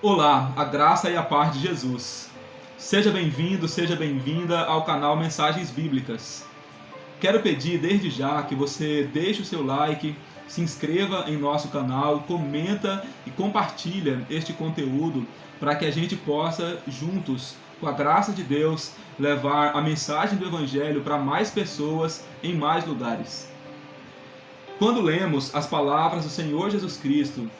Olá, a graça e a paz de Jesus. Seja bem-vindo, seja bem-vinda ao canal Mensagens Bíblicas. Quero pedir desde já que você deixe o seu like, se inscreva em nosso canal, comenta e compartilha este conteúdo para que a gente possa, juntos, com a graça de Deus, levar a mensagem do Evangelho para mais pessoas em mais lugares. Quando lemos as palavras do Senhor Jesus Cristo,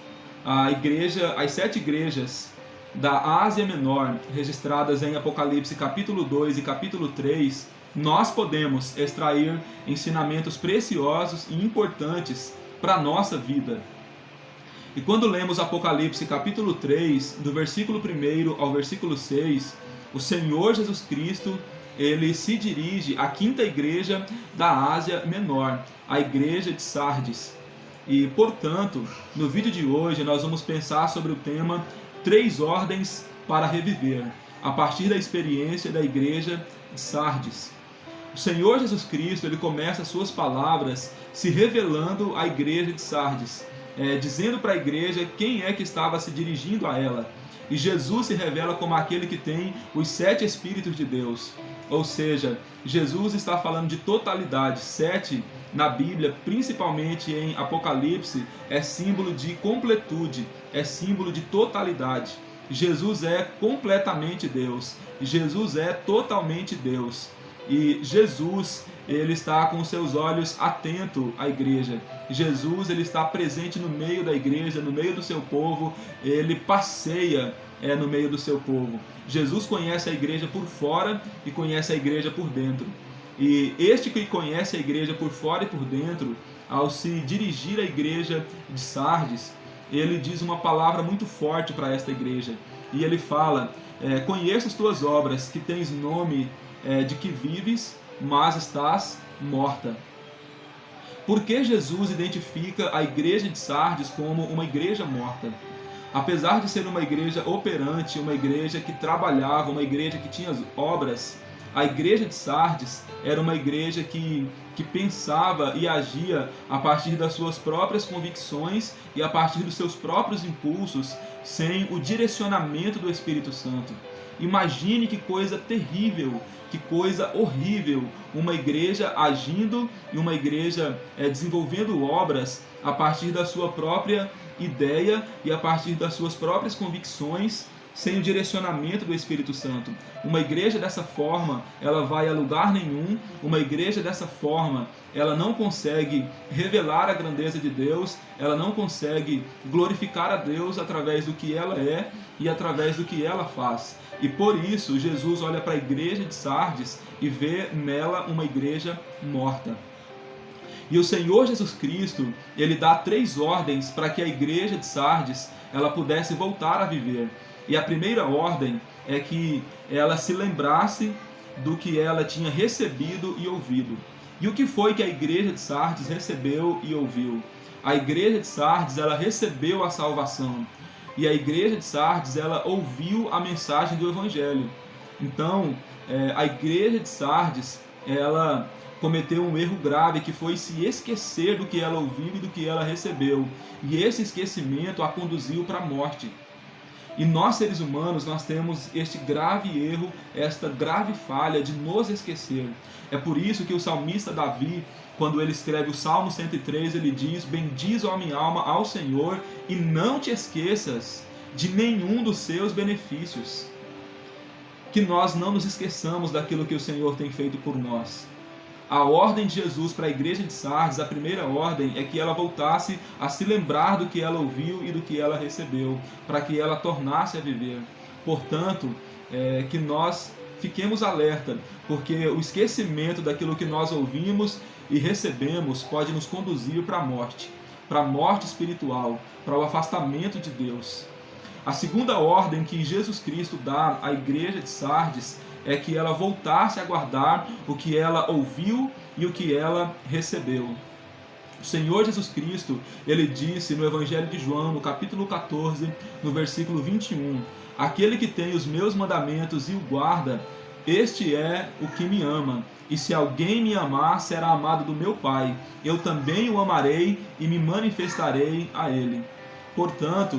as 7 igrejas da Ásia Menor, registradas em Apocalipse capítulo 2 e capítulo 3, nós podemos extrair ensinamentos preciosos e importantes para a nossa vida. E quando lemos Apocalipse capítulo 3, do versículo 1 ao versículo 6, o Senhor Jesus Cristo, ele se dirige à 5ª igreja da Ásia Menor, a igreja de Sardes. E, portanto, no vídeo de hoje nós vamos pensar sobre o tema 3 ordens para reviver, a partir da experiência da igreja de Sardes. O Senhor Jesus Cristo, ele começa as suas palavras se revelando à igreja de Sardes, dizendo para a igreja quem é que estava se dirigindo a ela. E Jesus se revela como aquele que tem os 7 Espíritos de Deus. Ou seja, Jesus está falando de totalidade. 7 na Bíblia, principalmente em Apocalipse, é símbolo de completude, é símbolo de totalidade. Jesus é completamente Deus. Jesus é totalmente Deus. E Jesus, ele está com seus olhos atentos à igreja. Jesus, ele está presente no meio da igreja, no meio do seu povo. Ele passeia no meio do seu povo. Jesus conhece a igreja por fora e conhece a igreja por dentro. E este que conhece a igreja por fora e por dentro, ao se dirigir à igreja de Sardes, ele diz uma palavra muito forte para esta igreja. E ele fala: conheço as tuas obras, que tens nome de que vives, mas estás morta. Por que Jesus identifica a igreja de Sardes como uma igreja morta? Apesar de ser uma igreja operante, uma igreja que trabalhava, uma igreja que tinha obras, a igreja de Sardes era uma igreja que pensava e agia a partir das suas próprias convicções e a partir dos seus próprios impulsos, sem o direcionamento do Espírito Santo. Imagine que coisa terrível, que coisa horrível, uma igreja agindo e uma igreja desenvolvendo obras a partir da sua própria ideia e a partir das suas próprias convicções, sem o direcionamento do Espírito Santo. Uma igreja dessa forma, ela vai a lugar nenhum. Uma igreja dessa forma, ela não consegue revelar a grandeza de Deus, ela não consegue glorificar a Deus através do que ela é e através do que ela faz. E por isso, Jesus olha para a igreja de Sardes e vê nela uma igreja morta. E o Senhor Jesus Cristo, ele dá 3 ordens para que a igreja de Sardes ela pudesse voltar a viver. E a primeira ordem é que ela se lembrasse do que ela tinha recebido e ouvido. E o que foi que a igreja de Sardes recebeu e ouviu? A igreja de Sardes, ela recebeu a salvação. E a igreja de Sardes, ela ouviu a mensagem do Evangelho. Então, a igreja de Sardes, ela cometeu um erro grave, que foi se esquecer do que ela ouviu e do que ela recebeu. E esse esquecimento a conduziu para a morte. E nós, seres humanos, nós temos este grave erro, esta grave falha de nos esquecer. É por isso que o salmista Davi, quando ele escreve o Salmo 103, ele diz: bendize, ó minha alma, ao Senhor, e não te esqueças de nenhum dos seus benefícios. Que nós não nos esqueçamos daquilo que o Senhor tem feito por nós. A ordem de Jesus para a igreja de Sardes, a primeira ordem, é que ela voltasse a se lembrar do que ela ouviu e do que ela recebeu, para que ela tornasse a viver. Portanto, que nós fiquemos alerta, porque o esquecimento daquilo que nós ouvimos e recebemos pode nos conduzir para a morte espiritual, para o afastamento de Deus. A segunda ordem que Jesus Cristo dá à igreja de Sardes é que ela voltasse a guardar o que ela ouviu e o que ela recebeu. O Senhor Jesus Cristo, ele disse no Evangelho de João, no capítulo 14, no versículo 21, aquele que tem os meus mandamentos e o guarda, este é o que me ama. E se alguém me amar, será amado do meu Pai. Eu também o amarei e me manifestarei a ele. Portanto,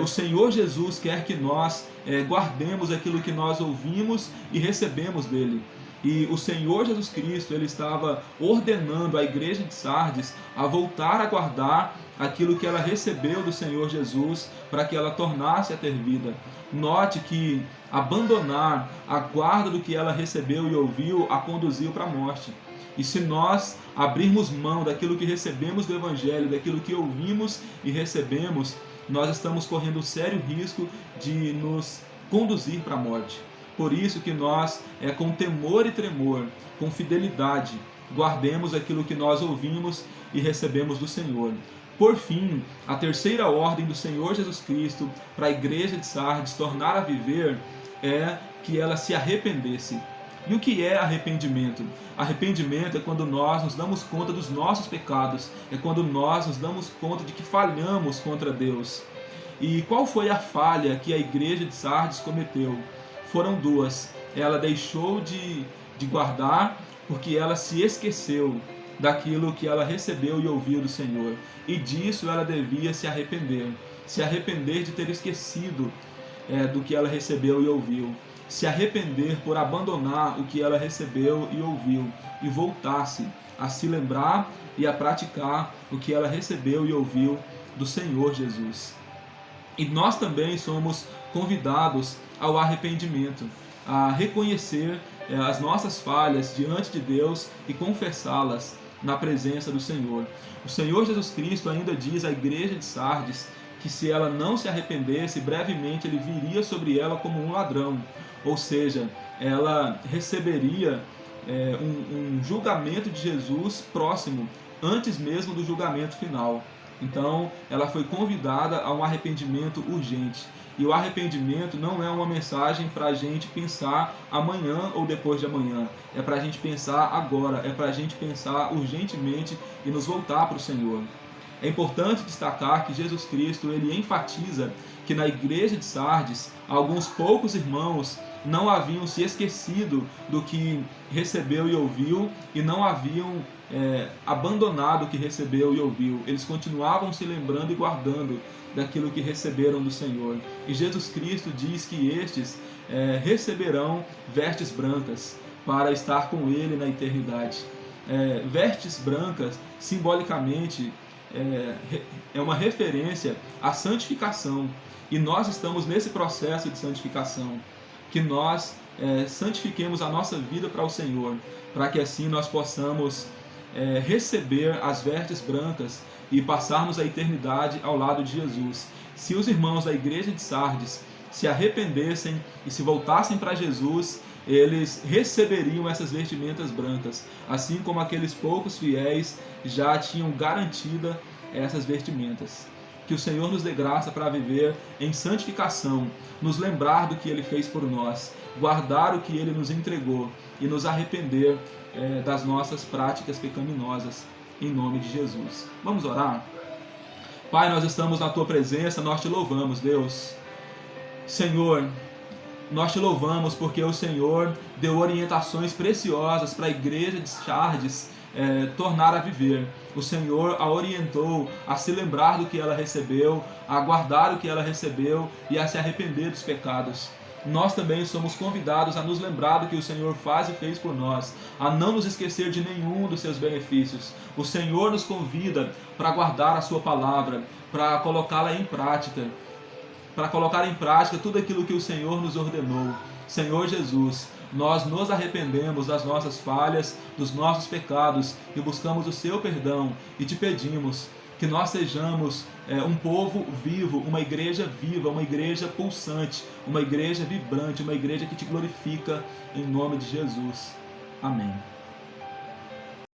o Senhor Jesus quer que nós guardemos aquilo que nós ouvimos e recebemos dele. E o Senhor Jesus Cristo, ele estava ordenando a igreja de Sardes a voltar a guardar aquilo que ela recebeu do Senhor Jesus, para que ela tornasse a ter vida. Note que abandonar a guarda do que ela recebeu e ouviu a conduziu para a morte. E se nós abrirmos mão daquilo que recebemos do Evangelho, daquilo que ouvimos e recebemos, nós estamos correndo um sério risco de nos conduzir para a morte. Por isso que nós, com temor e tremor, com fidelidade, guardemos aquilo que nós ouvimos e recebemos do Senhor. Por fim, a terceira ordem do Senhor Jesus Cristo para a igreja de Sardes tornar a viver é que ela se arrependesse. E o que é arrependimento? Arrependimento é quando nós nos damos conta dos nossos pecados, é quando nós nos damos conta de que falhamos contra Deus. E qual foi a falha que a igreja de Sardes cometeu? Foram duas. Ela deixou de guardar porque ela se esqueceu daquilo que ela recebeu e ouviu do Senhor. E disso ela devia se arrepender. Se arrepender de ter esquecido do que ela recebeu e ouviu. Se arrepender por abandonar o que ela recebeu e ouviu. E voltar-se a se lembrar e a praticar o que ela recebeu e ouviu do Senhor Jesus. E nós também somos convidados ao arrependimento, a reconhecer as nossas falhas diante de Deus e confessá-las na presença do Senhor. O Senhor Jesus Cristo ainda diz à igreja de Sardes que se ela não se arrependesse, brevemente ele viria sobre ela como um ladrão. Ou seja, ela receberia um julgamento de Jesus próximo, antes mesmo do julgamento final. Então, ela foi convidada a um arrependimento urgente. E o arrependimento não é uma mensagem para a gente pensar amanhã ou depois de amanhã. É para a gente pensar agora, é para a gente pensar urgentemente e nos voltar para o Senhor. É importante destacar que Jesus Cristo ele enfatiza que na igreja de Sardes, alguns poucos irmãos não haviam se esquecido do que recebeu e ouviu e não haviam abandonado o que recebeu e ouviu. Eles continuavam se lembrando e guardando daquilo que receberam do Senhor. E Jesus Cristo diz que estes receberão vestes brancas para estar com Ele na eternidade. Vestes brancas, simbolicamente, é uma referência à santificação. E nós estamos nesse processo de santificação. Que nós santifiquemos a nossa vida para o Senhor, para que assim nós possamos receber as vestes brancas e passarmos a eternidade ao lado de Jesus. Se os irmãos da igreja de Sardes se arrependessem e se voltassem para Jesus, eles receberiam essas vestimentas brancas, assim como aqueles poucos fiéis já tinham garantida essas vestimentas. Que o Senhor nos dê graça para viver em santificação, nos lembrar do que Ele fez por nós, guardar o que Ele nos entregou e nos arrepender das nossas práticas pecaminosas, em nome de Jesus. Vamos orar? Pai, nós estamos na Tua presença, nós Te louvamos, Deus. Senhor, nós Te louvamos porque o Senhor deu orientações preciosas para a igreja de Sardes tornar a viver. O Senhor a orientou a se lembrar do que ela recebeu, a guardar o que ela recebeu e a se arrepender dos pecados. Nós também somos convidados a nos lembrar do que o Senhor faz e fez por nós, a não nos esquecer de nenhum dos seus benefícios. O Senhor nos convida para guardar a sua palavra, para colocá-la em prática, para colocar em prática tudo aquilo que o Senhor nos ordenou. Senhor Jesus, nós nos arrependemos das nossas falhas, dos nossos pecados e buscamos o seu perdão e te pedimos que nós sejamos um povo vivo, uma igreja viva, uma igreja pulsante, uma igreja vibrante, uma igreja que te glorifica em nome de Jesus. Amém.